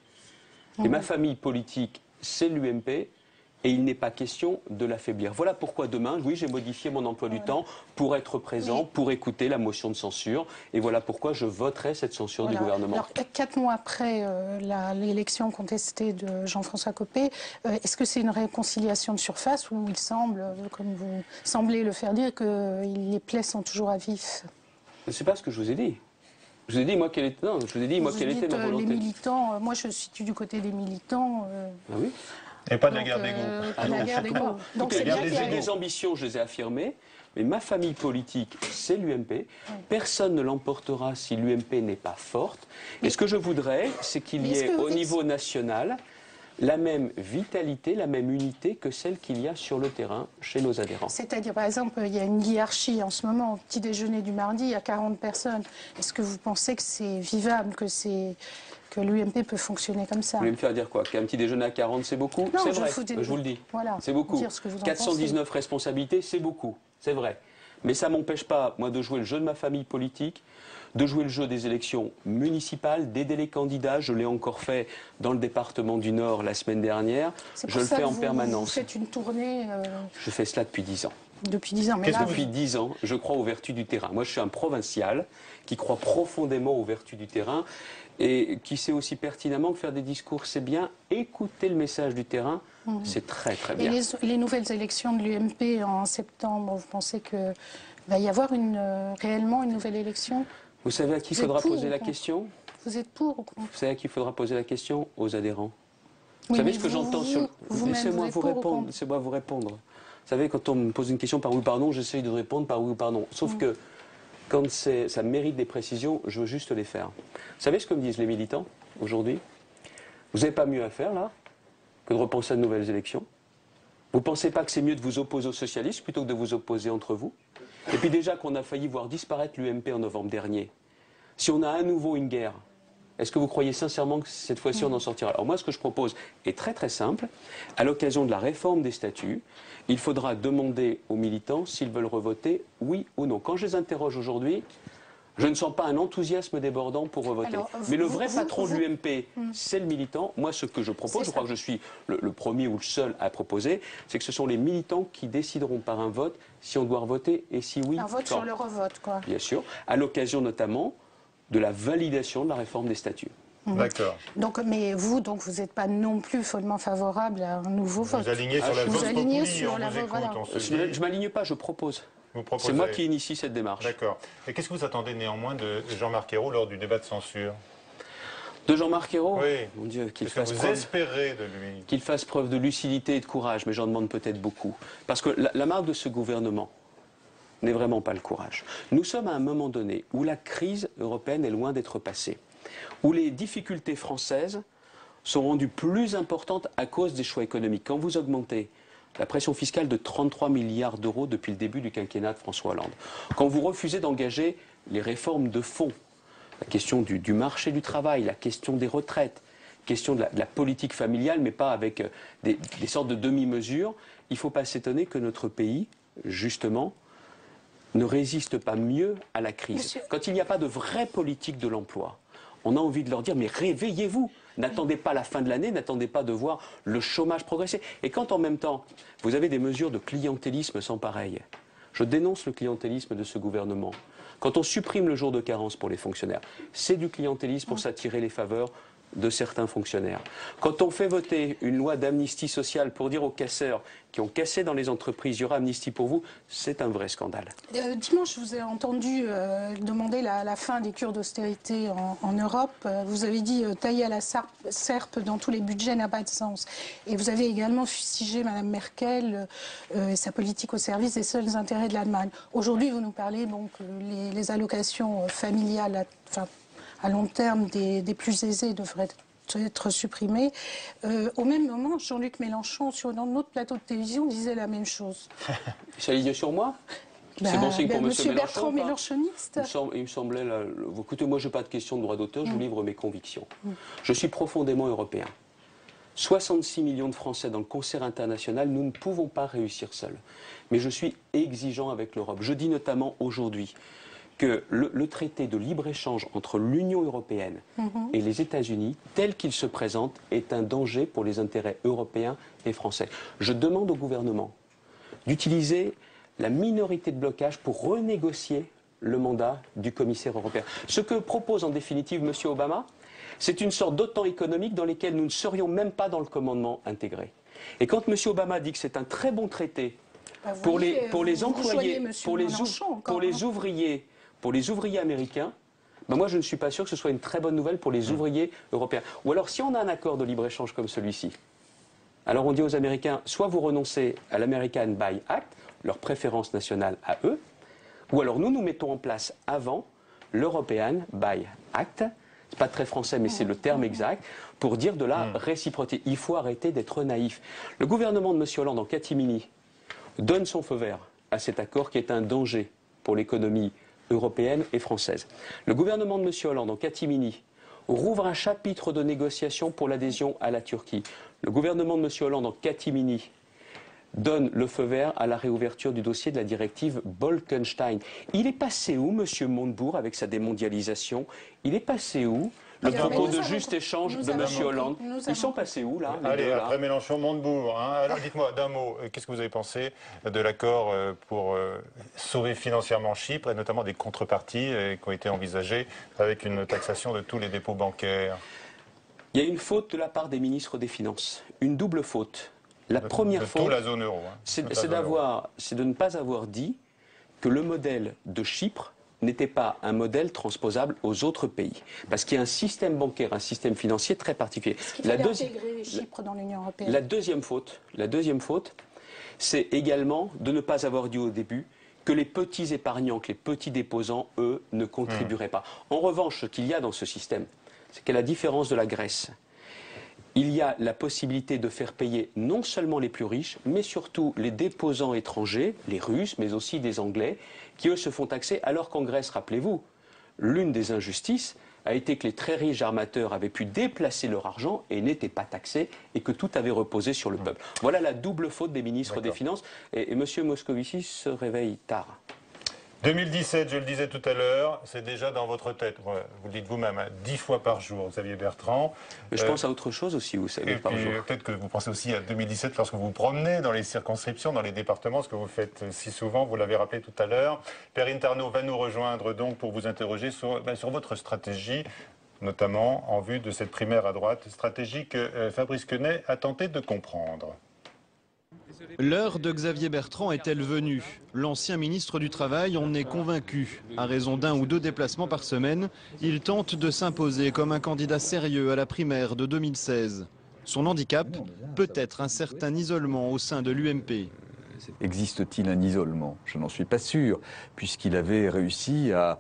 Et ma famille politique, c'est l'UMP, et il n'est pas question de l'affaiblir. Voilà pourquoi demain, oui, j'ai modifié mon emploi du temps pour être présent, pour écouter la motion de censure. Et voilà pourquoi je voterai cette censure du gouvernement. Alors, 4 mois après l'élection contestée de Jean-François Copé, est-ce que c'est une réconciliation de surface où il semble, comme vous semblez le faire dire, que les plaies sont toujours à vif? Ce n'est pas ce que je vous ai dit. Je vous ai dit, moi, quelle était, non, je vous ai dit, moi, quelle était ma volonté. Les militants, moi, je me situe du côté des militants. Ah oui. Et pas de la guerre des groupes. Pas de la guerre des groupes. Donc c'est bien j'ai des ambitions, je les ai affirmées, mais ma famille politique, c'est l'UMP. Personne ne l'emportera si l'UMP n'est pas forte. Et ce que je voudrais, c'est qu'il y ait au niveau national la même vitalité, la même unité que celle qu'il y a sur le terrain chez nos adhérents. C'est-à-dire, par exemple, il y a une hiérarchie en ce moment, au petit déjeuner du mardi, il y a 40 personnes. Est-ce que vous pensez que c'est vivable, que l'UMP peut fonctionner comme ça? Vous voulez me faire dire quoi? Qu'un petit déjeuner à 40, c'est beaucoup? C'est vrai, je vous le dis. Voilà, c'est beaucoup. 419 responsabilités, c'est beaucoup. C'est vrai. Mais ça ne m'empêche pas, moi, de jouer le jeu de ma famille politique, de jouer le jeu des élections municipales, d'aider les candidats. Je l'ai encore fait dans le département du Nord la semaine dernière. Je le fais en permanence. Vous faites une tournée Je fais cela depuis 10 ans. Depuis 10 ans, mais là, depuis 10 ans, je crois aux vertus du terrain. Moi, je suis un provincial qui croit profondément aux vertus du terrain et qui sait aussi pertinemment que faire des discours, c'est bien. Écouter le message du terrain, c'est très, très bien. Et les nouvelles élections de l'UMP en septembre, vous pensez qu'il va y avoir réellement une nouvelle élection? Vous savez à qui il faudra poser la question? Vous êtes pour ou contre? Vous savez à qui il faudra poser la question? Aux adhérents. Oui, vous savez ce que j'entends sur... Laissez-moi vous répondre. Laissez-moi vous répondre. Vous savez, quand on me pose une question par oui ou par non, j'essaye de répondre par oui ou par non. Sauf que quand ça mérite des précisions, je veux juste les faire. Vous savez ce que me disent les militants aujourd'hui? Vous n'avez pas mieux à faire, là, que de repenser à de nouvelles élections? Vous ne pensez pas que c'est mieux de vous opposer aux socialistes plutôt que de vous opposer entre vous? Et puis déjà qu'on a failli voir disparaître l'UMP en novembre dernier, si on a à nouveau une guerre, Est-ce que vous croyez sincèrement que cette fois-ci on en sortira? Alors moi, ce que je propose est très très simple. À l'occasion de la réforme des statuts, il faudra demander aux militants s'ils veulent revoter, oui ou non. Quand je les interroge aujourd'hui, je ne sens pas un enthousiasme débordant pour revoter. Alors, mais le vrai patron de l'UMP, c'est le militant. Moi, ce que je propose, je crois que je suis le premier ou le seul à proposer, c'est que ce sont les militants qui décideront par un vote si on doit revoter et si oui. Un vote sur le revote, quoi. Bien sûr, à l'occasion notamment de la validation de la réforme des statuts. D'accord. Donc, mais vous n'êtes pas non plus follement favorable à un nouveau vote. Vous alignez sur la vote populi, sur la vote, voilà. Je ne m'aligne pas, je propose. C'est moi qui initie cette démarche. D'accord. Et qu'est-ce que vous attendez néanmoins de Jean-Marc Ayrault lors du débat de censure? De Jean-Marc Ayrault? Oui. Mon Dieu, qu'il fasse preuve... espérez de lui? Qu'il fasse preuve de lucidité et de courage, mais j'en demande peut-être beaucoup. Parce que la marque de ce gouvernement n'est vraiment pas le courage. Nous sommes à un moment donné où la crise européenne est loin d'être passée, où les difficultés françaises sont rendues plus importantes à cause des choix économiques. Quand vous augmentez la pression fiscale de 33 milliards d'euros depuis le début du quinquennat de François Hollande, quand vous refusez d'engager les réformes de fond, la question du marché du travail, la question des retraites, la question de la politique familiale, mais pas avec des sortes de demi-mesures, il ne faut pas s'étonner que notre pays, justement, ne résiste pas mieux à la crise. Monsieur... Quand il n'y a pas de vraie politique de l'emploi, on a envie de leur dire, mais réveillez-vous, n'attendez pas la fin de l'année, n'attendez pas de voir le chômage progresser. Et quand en même temps, vous avez des mesures de clientélisme sans pareil, je dénonce le clientélisme de ce gouvernement. Quand on supprime le jour de carence pour les fonctionnaires, c'est du clientélisme pour s'attirer les faveurs de certains fonctionnaires. Quand on fait voter une loi d'amnistie sociale pour dire aux casseurs qui ont cassé dans les entreprises, il y aura amnistie pour vous, c'est un vrai scandale. Dimanche, je vous ai entendu demander la fin des cures d'austérité en Europe. Vous avez dit tailler à la serpe dans tous les budgets n'a pas de sens. Et vous avez également fustigé Mme Merkel et sa politique au service des seuls intérêts de l'Allemagne. Aujourd'hui, vous nous parlez donc les allocations familiales, à long terme des plus aisés devraient être supprimés. Au même moment, Jean-Luc Mélenchon, sur notre plateau de télévision, disait la même chose. Il s'aligne sur moi? C'est bon signe pour M. Bertrand Mélenchoniste. Il me semblait... Écoutez, moi, je n'ai pas de question de droit d'auteur, je vous livre mes convictions. Je suis profondément européen. 66 millions de Français dans le concert international, nous ne pouvons pas réussir seuls. Mais je suis exigeant avec l'Europe. Je dis notamment aujourd'hui que le traité de libre-échange entre l'Union européenne et les États-Unis, tel qu'il se présente, est un danger pour les intérêts européens et français. Je demande au gouvernement d'utiliser la minorité de blocage pour renégocier le mandat du commissaire européen. Ce que propose en définitive M. Obama, c'est une sorte d'OTAN économique dans lequel nous ne serions même pas dans le commandement intégré. Et quand M. Obama dit que c'est un très bon traité pour les employés, pour les ouvriers américains, ben moi je ne suis pas sûr que ce soit une très bonne nouvelle pour les ouvriers européens. Ou alors si on a un accord de libre-échange comme celui-ci, alors on dit aux Américains, soit vous renoncez à l'American Buy Act, leur préférence nationale à eux, ou alors nous mettons en place avant l'European Buy Act, c'est pas très français mais c'est le terme exact, pour dire de la réciprocité. Il faut arrêter d'être naïf. Le gouvernement de M. Hollande en catimini donne son feu vert à cet accord qui est un danger pour l'économie européenne et française. Le gouvernement de M. Hollande, en catimini, rouvre un chapitre de négociation pour l'adhésion à la Turquie. Le gouvernement de M. Hollande, en catimini, donne le feu vert à la réouverture du dossier de la directive Bolkestein. Il est passé où, M. Montebourg, avec sa démondialisation? Il est passé où le propos de juste échange de M. Hollande? Ils sont passés où, là? Allez, après Mélenchon, Montebourg. Alors dites-moi d'un mot, qu'est-ce que vous avez pensé de l'accord pour sauver financièrement Chypre, et notamment des contreparties qui ont été envisagées avec une taxation de tous les dépôts bancaires? Il y a une faute de la part des ministres des Finances, une double faute. La première faute, toute la zone euro, c'est de ne pas avoir dit que le modèle de Chypre n'était pas un modèle transposable aux autres pays. Parce qu'il y a un système bancaire, un système financier très particulier. Est-ce qu'il fallait intégrer Chypre dans l'Union européenne? La deuxième faute, c'est également de ne pas avoir dit au début que les petits épargnants, que les petits déposants, eux, ne contribueraient pas. En revanche, ce qu'il y a dans ce système, c'est qu'à la différence de la Grèce, il y a la possibilité de faire payer non seulement les plus riches, mais surtout les déposants étrangers, les Russes, mais aussi des Anglais, qui eux se font taxer, alors qu'en Grèce, rappelez-vous, l'une des injustices, a été que les très riches armateurs avaient pu déplacer leur argent et n'étaient pas taxés et que tout avait reposé sur le peuple. Voilà la double faute des ministres des Finances. Et M. Moscovici se réveille tard. 2017, je le disais tout à l'heure, c'est déjà dans votre tête. Vous le dites vous-même, 10 fois par jour, Xavier Bertrand. Mais je pense à autre chose aussi, vous savez, par jour. Peut-être que vous pensez aussi à 2017 lorsque vous vous promenez dans les circonscriptions, dans les départements, ce que vous faites si souvent, vous l'avez rappelé tout à l'heure. Perrine Tarnaud va nous rejoindre donc pour vous interroger sur votre stratégie, notamment en vue de cette primaire à droite, stratégie que Fabrice Quenet a tenté de comprendre. L'heure de Xavier Bertrand est-elle venue? L'ancien ministre du Travail en est convaincu. À raison d'un ou deux déplacements par semaine, il tente de s'imposer comme un candidat sérieux à la primaire de 2016. Son handicap, peut-être un certain isolement au sein de l'UMP. Existe-t-il un isolement? Je n'en suis pas sûr, puisqu'il avait réussi à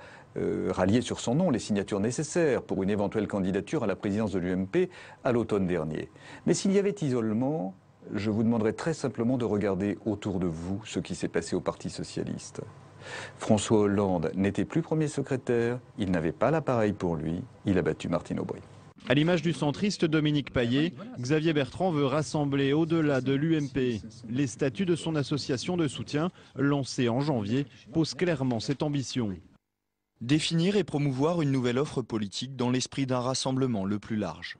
rallier sur son nom les signatures nécessaires pour une éventuelle candidature à la présidence de l'UMP à l'automne dernier. Mais s'il y avait isolement, je vous demanderai très simplement de regarder autour de vous ce qui s'est passé au Parti socialiste. François Hollande n'était plus premier secrétaire, il n'avait pas l'appareil pour lui, il a battu Martine Aubry. À l'image du centriste Dominique Paillet, Xavier Bertrand veut rassembler au-delà de l'UMP. Les statuts de son association de soutien, lancée en janvier, posent clairement cette ambition. Définir et promouvoir une nouvelle offre politique dans l'esprit d'un rassemblement le plus large.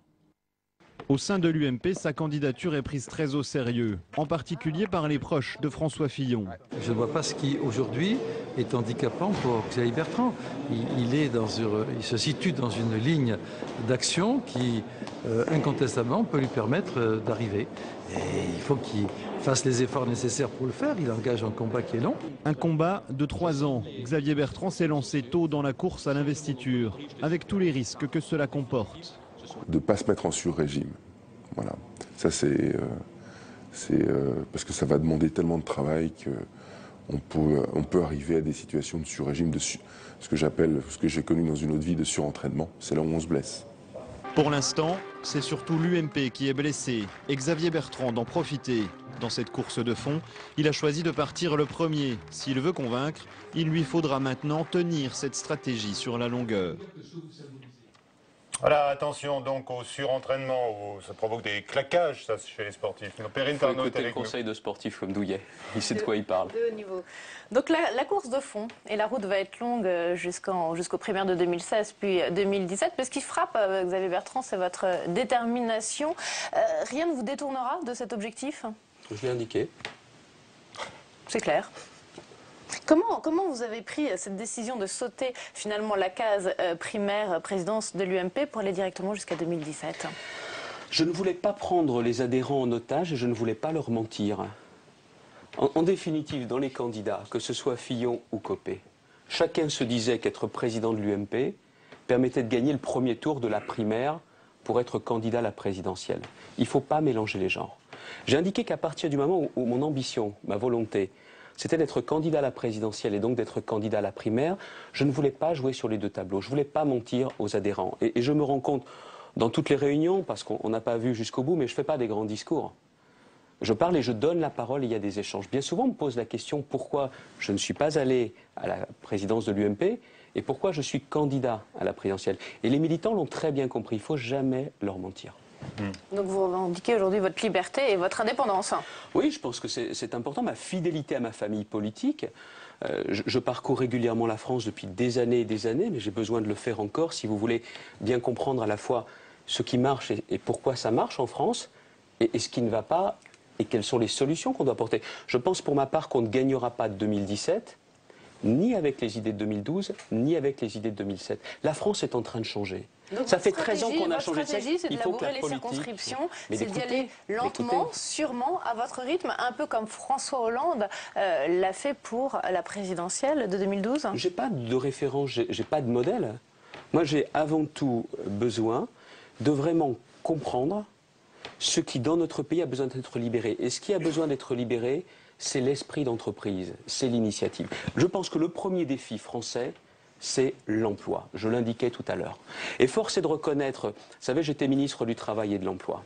Au sein de l'UMP, sa candidature est prise très au sérieux, en particulier par les proches de François Fillon. Je ne vois pas ce qui, aujourd'hui, est handicapant pour Xavier Bertrand. Il se situe dans une ligne d'action qui, incontestablement, peut lui permettre d'arriver. Et il faut qu'il fasse les efforts nécessaires pour le faire. Il engage un combat qui est long. Un combat de 3 ans. Xavier Bertrand s'est lancé tôt dans la course à l'investiture, avec tous les risques que cela comporte. De ne pas se mettre en sur-régime. Voilà. Ça, c'est parce que ça va demander tellement de travail qu'on peut arriver à des situations de sur-régime, ce que j'ai connu dans une autre vie de surentraînement. C'est là où on se blesse. Pour l'instant, c'est surtout l'UMP qui est blessé et Xavier Bertrand d'en profiter. Dans cette course de fond, il a choisi de partir le premier. S'il veut convaincre, il lui faudra maintenant tenir cette stratégie sur la longueur. Voilà, attention donc au surentraînement, ça provoque des claquages, ça, chez les sportifs. Perrine Tarnaud est avec le conseil de sportif comme Douillet, il sait de quoi il parle. De haut niveau. Donc la course de fond, et la route va être longue jusqu'aux primaires de 2016 puis 2017. Mais ce qui frappe, Xavier Bertrand, c'est votre détermination. Rien ne vous détournera de cet objectif? Je l'ai indiqué. C'est clair. Comment vous avez pris cette décision de sauter finalement la case primaire présidence de l'UMP pour aller directement jusqu'à 2017? Je ne voulais pas prendre les adhérents en otage et je ne voulais pas leur mentir. En définitive, dans les candidats, que ce soit Fillon ou Copé, chacun se disait qu'être président de l'UMP permettait de gagner le premier tour de la primaire pour être candidat à la présidentielle. Il ne faut pas mélanger les genres. J'ai indiqué qu'à partir du moment où mon ambition, ma volonté, c'était d'être candidat à la présidentielle et donc d'être candidat à la primaire, je ne voulais pas jouer sur les deux tableaux, je ne voulais pas mentir aux adhérents. Et je me rends compte, dans toutes les réunions, parce qu'on n'a pas vu jusqu'au bout, mais je ne fais pas des grands discours. Je parle et je donne la parole et il y a des échanges. Bien souvent, on me pose la question pourquoi je ne suis pas allé à la présidence de l'UMP et pourquoi je suis candidat à la présidentielle. Et les militants l'ont très bien compris, il ne faut jamais leur mentir. Donc vous revendiquez aujourd'hui votre liberté et votre indépendance. Oui, je pense que c'est important. Ma fidélité à ma famille politique. Je parcours régulièrement la France depuis des années et des années, mais j'ai besoin de le faire encore si vous voulez bien comprendre à la fois ce qui marche et pourquoi ça marche en France et ce qui ne va pas et quelles sont les solutions qu'on doit apporter. Je pense pour ma part qu'on ne gagnera pas de 2017, ni avec les idées de 2012, ni avec les idées de 2007. La France est en train de changer. Donc ça fait 13 ans qu'on a changé de sexe. C'est de labourer les circonscriptions, c'est d'y aller lentement, sûrement, à votre rythme, un peu comme François Hollande l'a fait pour la présidentielle de 2012. J'ai pas de référence, j'ai pas de modèle. Moi, j'ai avant tout besoin de vraiment comprendre ce qui, dans notre pays, a besoin d'être libéré. Et ce qui a besoin d'être libéré, c'est l'esprit d'entreprise, c'est l'initiative. Je pense que le premier défi français, c'est l'emploi. Je l'indiquais tout à l'heure. Et force est de reconnaître, vous savez, j'étais ministre du Travail et de l'Emploi.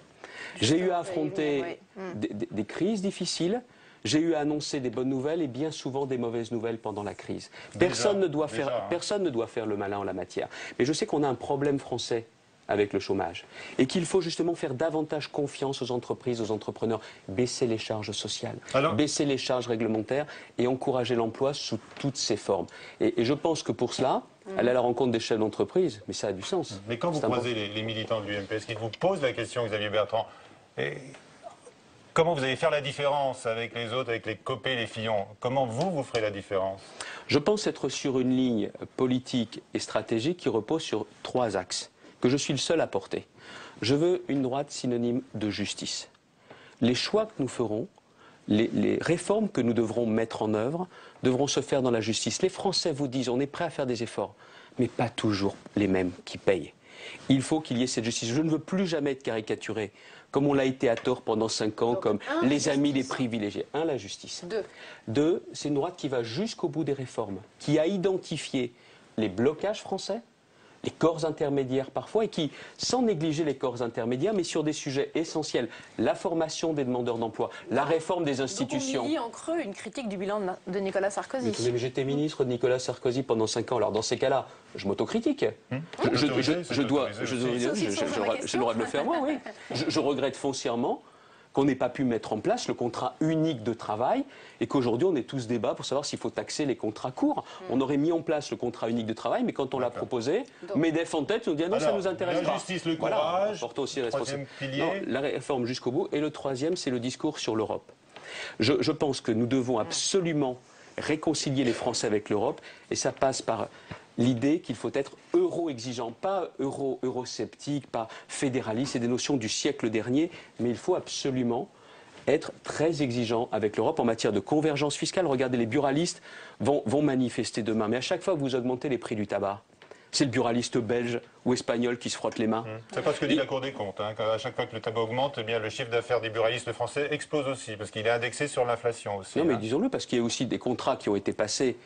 J'ai eu à affronter des crises difficiles J'ai eu à annoncer des bonnes nouvelles et bien souvent des mauvaises nouvelles pendant la crise. Personne ne doit faire le malin en la matière. Mais je sais qu'on a un problème français avec le chômage et qu'il faut justement faire davantage confiance aux entreprises, aux entrepreneurs, baisser les charges sociales, baisser les charges réglementaires et encourager l'emploi sous toutes ses formes. Et je pense que pour cela, aller à la rencontre des chefs d'entreprise, mais ça a du sens. Mais quand vous croisez les militants de l'UMP, est-ce qu'ils vous posent la question, Xavier Bertrand, comment vous allez faire la différence avec les autres, avec les Copé, les Fillon? Comment vous ferez la différence? Je pense être sur une ligne politique et stratégique qui repose sur 3 axes, que je suis le seul à porter. Je veux une droite synonyme de justice. Les choix que nous ferons, les réformes que nous devrons mettre en œuvre, devront se faire dans la justice. Les Français vous disent, on est prêt à faire des efforts, mais pas toujours les mêmes qui payent. Il faut qu'il y ait cette justice. Je ne veux plus jamais être caricaturé, comme on l'a été à tort pendant 5 ans, comme les amis des privilégiés. 1, la justice. 2, c'est une droite qui va jusqu'au bout des réformes, qui a identifié les blocages français, les corps intermédiaires parfois, et qui, sans négliger les corps intermédiaires, mais sur des sujets essentiels, la formation des demandeurs d'emploi, la réforme des institutions. Donc on lit en creux une critique du bilan de Nicolas Sarkozy. Mais j'étais ministre de Nicolas Sarkozy pendant 5 ans, alors dans ces cas-là, je m'autocritique. J'ai le droit de le faire moi, oui. Je regrette foncièrement qu'on n'ait pas pu mettre en place le contrat unique de travail et qu'aujourd'hui on ait tous débat pour savoir s'il faut taxer les contrats courts. On aurait mis en place le contrat unique de travail, mais quand on l'a proposé, MEDEF en tête, on dit non, ça ne nous intéresse pas. La justice, le courage, porte aussi le troisième pilier. Non, la réforme jusqu'au bout. Et le 3e, c'est le discours sur l'Europe. Je pense que nous devons absolument réconcilier les Français avec l'Europe, et ça passe par l'idée qu'il faut être euro-exigeant, pas eurosceptique, pas fédéraliste, c'est des notions du siècle dernier, mais il faut absolument être très exigeant avec l'Europe en matière de convergence fiscale. Regardez, les buralistes vont manifester demain, mais à chaque fois que vous augmentez les prix du tabac, c'est le buraliste belge ou espagnol qui se frotte les mains. C'est pas ce que dit la Cour des comptes. Hein. À chaque fois que le tabac augmente, eh bien, le chiffre d'affaires des buralistes français explose aussi, parce qu'il est indexé sur l'inflation aussi. Non, mais disons-le, parce qu'il y a aussi des contrats qui ont été passés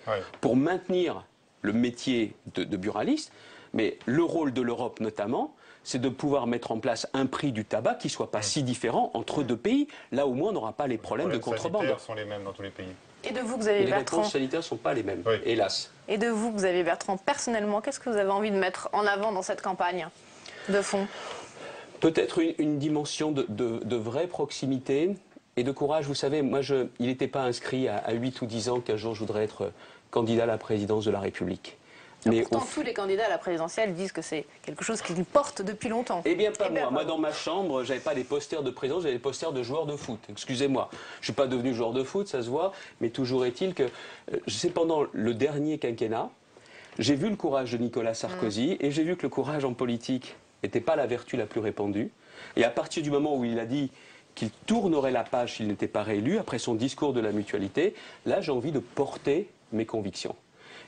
pour maintenir le métier de buraliste, mais le rôle de l'Europe notamment, c'est de pouvoir mettre en place un prix du tabac qui ne soit pas si différent entre 2 pays. Là, au moins, on n'aura pas les problèmes de contrebande. Les sanitaires sont les mêmes dans tous les pays. Et de vous, Xavier Bertrand. Les réponses sanitaires ne sont pas les mêmes, hélas. Et de vous, Xavier Bertrand, personnellement, qu'est-ce que vous avez envie de mettre en avant dans cette campagne de fond? Peut-être une dimension de vraie proximité et de courage. Vous savez, moi, il n'était pas inscrit à 8 ou 10 ans qu'un jour je voudrais être candidat à la présidence de la République. Mais pourtant, tous les candidats à la présidentielle disent que c'est quelque chose qu'ils portent depuis longtemps. Eh bien, pas moi. Moi, dans ma chambre, j'avais pas des posters de président, j'avais des posters de joueurs de foot. Excusez-moi. Je suis pas devenu joueur de foot, ça se voit, mais toujours est-il que, je sais, pendant le dernier quinquennat, j'ai vu le courage de Nicolas Sarkozy et j'ai vu que le courage en politique n'était pas la vertu la plus répandue. Et à partir du moment où il a dit qu'il tournerait la page s'il n'était pas réélu, après son discours de la mutualité, là, j'ai envie de porter mes convictions.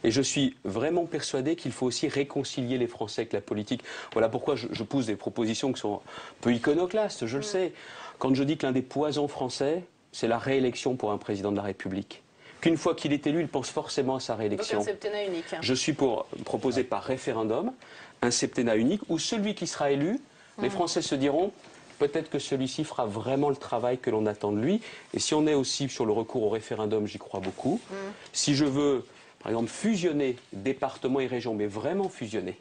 Et je suis vraiment persuadé qu'il faut aussi réconcilier les Français avec la politique. Voilà pourquoi je pousse des propositions qui sont un peu iconoclastes, je le sais. Quand je dis que l'un des poisons français, c'est la réélection pour un président de la République. Qu'une fois qu'il est élu, il pense forcément à sa réélection. Donc un septennat unique. Je suis pour proposer par référendum un septennat unique où celui qui sera élu, les Français se diront peut-être que celui-ci fera vraiment le travail que l'on attend de lui. Et si on est aussi sur le recours au référendum, j'y crois beaucoup. Si je veux, par exemple, fusionner départements et régions, mais vraiment fusionner,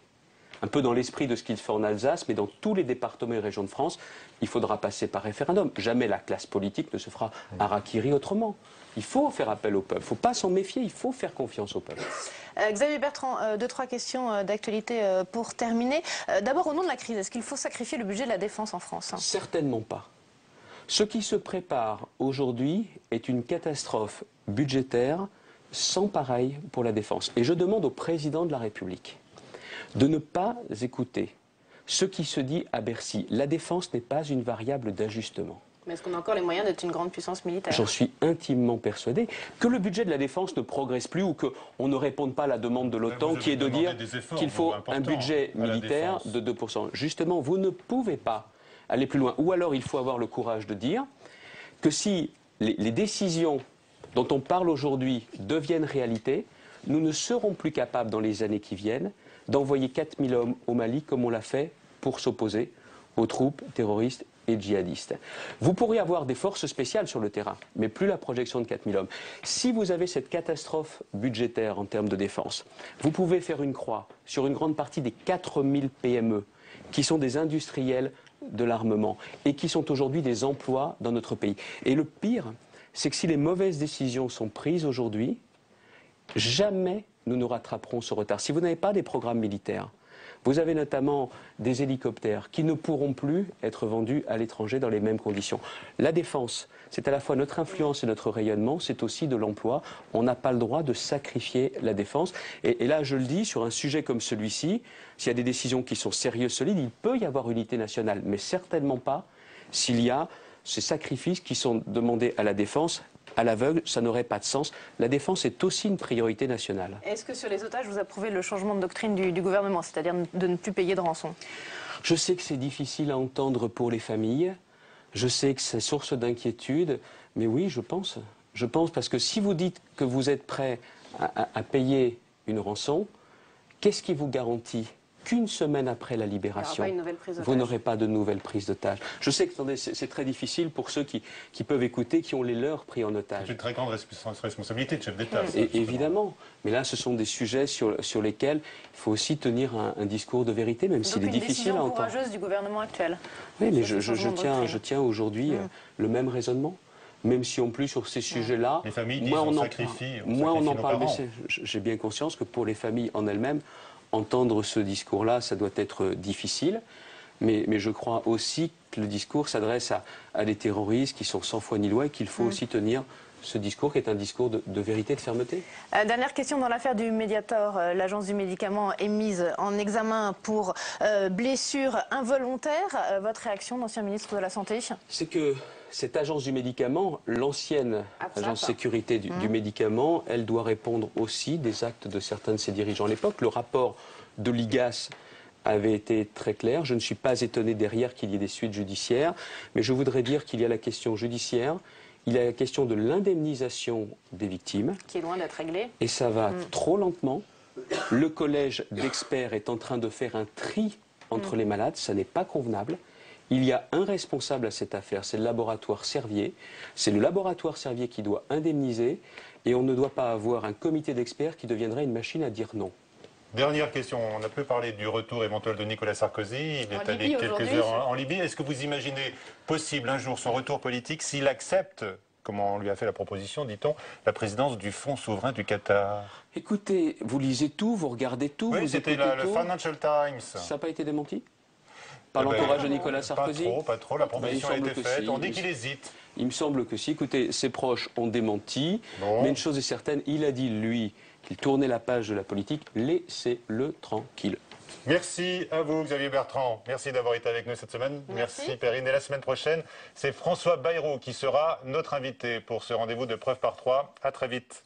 un peu dans l'esprit de ce qu'il fait en Alsace, mais dans tous les départements et régions de France, il faudra passer par référendum. Jamais la classe politique ne se fera harakiri autrement. Il faut faire appel au peuple. Il ne faut pas s'en méfier, il faut faire confiance au peuple. Xavier Bertrand, 2-3 questions d'actualité pour terminer. D'abord, au nom de la crise, est-ce qu'il faut sacrifier le budget de la défense en France? Certainement pas. Ce qui se prépare aujourd'hui est une catastrophe budgétaire sans pareil pour la défense. Et je demande au président de la République de ne pas écouter ce qui se dit à Bercy. La défense n'est pas une variable d'ajustement. Mais est-ce qu'on a encore les moyens d'être une grande puissance militaire? J'en suis intimement persuadé. Que le budget de la défense ne progresse plus ou qu'on ne réponde pas à la demande de l'OTAN qui est de dire qu'il faut un budget militaire de 2%. Justement, vous ne pouvez pas aller plus loin. Ou alors il faut avoir le courage de dire que si les décisions dont on parle aujourd'hui deviennent réalité, nous ne serons plus capables dans les années qui viennent d'envoyer 4000 hommes au Mali comme on l'a fait pour s'opposer aux troupes terroristes et djihadistes. Vous pourriez avoir des forces spéciales sur le terrain, mais plus la projection de 4000 hommes. Si vous avez cette catastrophe budgétaire en termes de défense, vous pouvez faire une croix sur une grande partie des 4000 PME qui sont des industriels de l'armement et qui sont aujourd'hui des emplois dans notre pays. Et le pire, c'est que si les mauvaises décisions sont prises aujourd'hui, jamais nous ne rattraperons ce retard. Si vous n'avez pas des programmes militaires, vous avez notamment des hélicoptères qui ne pourront plus être vendus à l'étranger dans les mêmes conditions. La défense, c'est à la fois notre influence et notre rayonnement, c'est aussi de l'emploi. On n'a pas le droit de sacrifier la défense. Et là, je le dis, sur un sujet comme celui-ci, s'il y a des décisions qui sont sérieuses, solides, il peut y avoir unité nationale, mais certainement pas s'il y a ces sacrifices qui sont demandés à la défense. À l'aveugle, ça n'aurait pas de sens. La défense est aussi une priorité nationale. Est-ce que sur les otages, vous approuvez le changement de doctrine du gouvernement, c'est-à-dire de ne plus payer de rançon? Je sais que c'est difficile à entendre pour les familles. Je sais que c'est source d'inquiétude. Mais oui, je pense. Je pense parce que si vous dites que vous êtes prêt à payer une rançon, qu'est-ce qui vous garantit qu'une semaine après la libération, vous n'aurez pas de nouvelle prise d'otage? Je sais que c'est très difficile pour ceux qui peuvent écouter, qui ont les leurs pris en otage. C'est une très grande responsabilité de chef d'État. Évidemment. Mais là, ce sont des sujets sur lesquels il faut aussi tenir un discours de vérité, même s'il est difficile à entendre. Donc une décision courageuse du gouvernement actuel. Oui, mais je tiens aujourd'hui le même raisonnement. Même si en plus sur ces sujets-là, les familles disent on sacrifie on en parle. J'ai bien conscience que pour les familles en elles-mêmes, entendre ce discours-là, ça doit être difficile, mais je crois aussi que le discours s'adresse à des terroristes qui sont sans foi ni loi et qu'il faut aussi tenir ce discours qui est un discours de vérité et de fermeté. Dernière question dans l'affaire du Mediator. L'agence du médicament est mise en examen pour blessure involontaire. Votre réaction, d'ancien ministre de la Santé? C'est que cette agence du médicament, l'ancienne agence sécurité du médicament, elle doit répondre aussi des actes de certains de ses dirigeants. À l'époque, le rapport de l'IGAS avait été très clair. Je ne suis pas étonné derrière qu'il y ait des suites judiciaires, mais je voudrais dire qu'il y a la question judiciaire, il y a la question de l'indemnisation des victimes. Qui est loin d'être réglée. Et ça va trop lentement. Le collège d'experts est en train de faire un tri entre les malades, ça n'est pas convenable. Il y a un responsable à cette affaire, c'est le laboratoire Servier. C'est le laboratoire Servier qui doit indemniser et on ne doit pas avoir un comité d'experts qui deviendrait une machine à dire non. Dernière question, on a peu parlé du retour éventuel de Nicolas Sarkozy. Il est allé quelques heures en Libye. Est-ce que vous imaginez possible un jour son retour politique s'il accepte, comme on lui a fait la proposition, dit-on, la présidence du Fonds souverain du Qatar? Écoutez, vous lisez tout, vous regardez tout, oui, vous c'était le Financial Times. Ça n'a pas été démenti par l'entourage de Nicolas Sarkozy? Pas trop, la proposition a été faite. On dit qu'il hésite. Il me semble que si. Écoutez, ses proches ont démenti, mais une chose est certaine, il a dit, lui, qu'il tournait la page de la politique. Laissez-le tranquille. Merci à vous, Xavier Bertrand. Merci d'avoir été avec nous cette semaine. Merci Perrine. Et la semaine prochaine, c'est François Bayrou qui sera notre invité pour ce rendez-vous de Preuve par 3. À très vite.